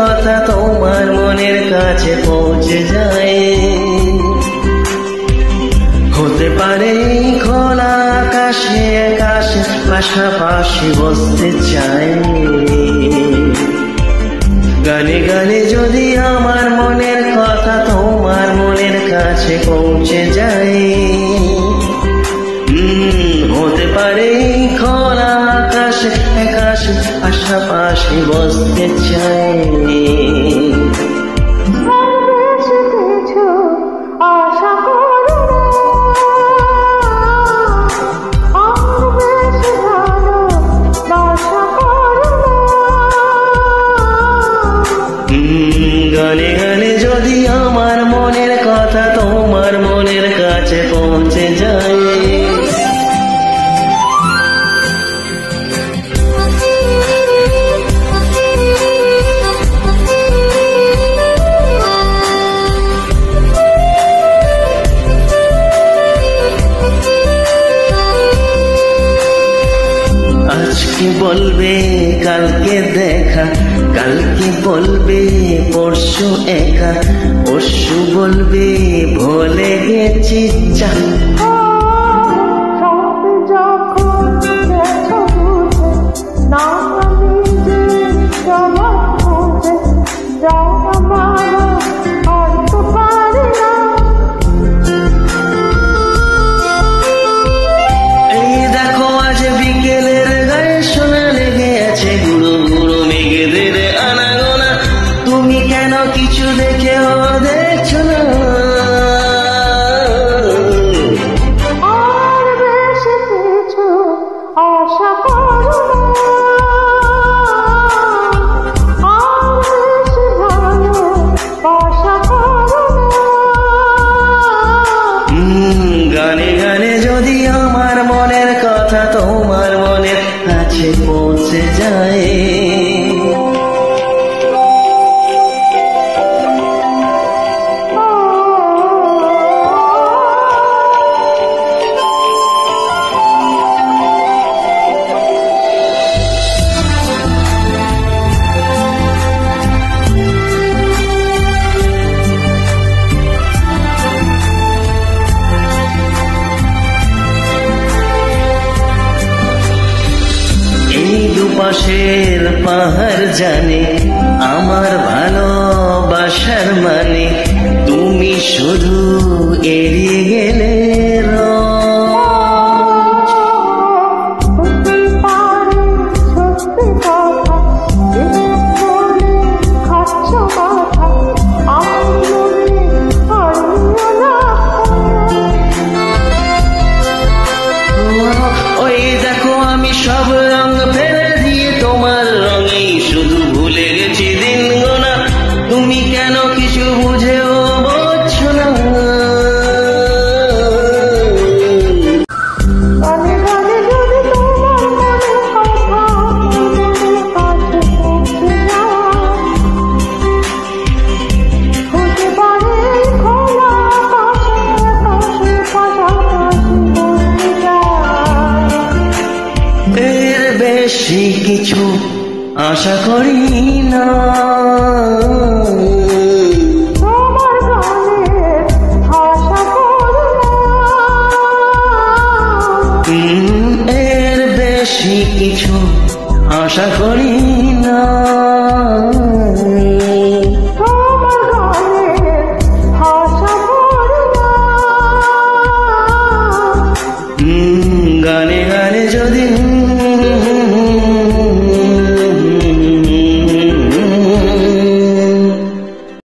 কথা তোমার মনের কাছে পৌঁছে যায়। হতে পারে খোলা আকাশে আকাশে পাশাপাশি বসতে চাই। গানে গানে যদি আমার মনের কথা তোমার মনের কাছে পৌঁছে যায়। হতে পারে খোলা আকাশে আকাশে পাশাপাশি বসতে চাই। গানে গানে যদি আমার মনের কথা তোমার মনের কাছে পৌঁছে যায়। আজকে বলবে কালকে দেখা, কালকে বলবে পরশু একা, পরশু বলবে ভুলে গেছি চা। কিছু দেখেও দেখছো না, আর বেশি কিছু আশা করো না, আর বেশি ভালোবাসা করো না। গানে গানে যদি আমার মনের কথা তোমার মনের কাছে পৌঁছে যায়। দুপাশের পাহাড় জানে আমার ভালোবাসার মানে, তুমি শুধু এড়িয়ে গেলে ওই দেখো আমি সব রং ফেলে দিয়ে তোমার রঙেই শুধু ভুলে গেছি দিন গোনা, তুমি কেন কিছু বুঝেও বুঝছো না। এর বেশি কিছু আশা করি না, তোমার গানে আশা করো না, এর বেশি কিছু আশা করি না।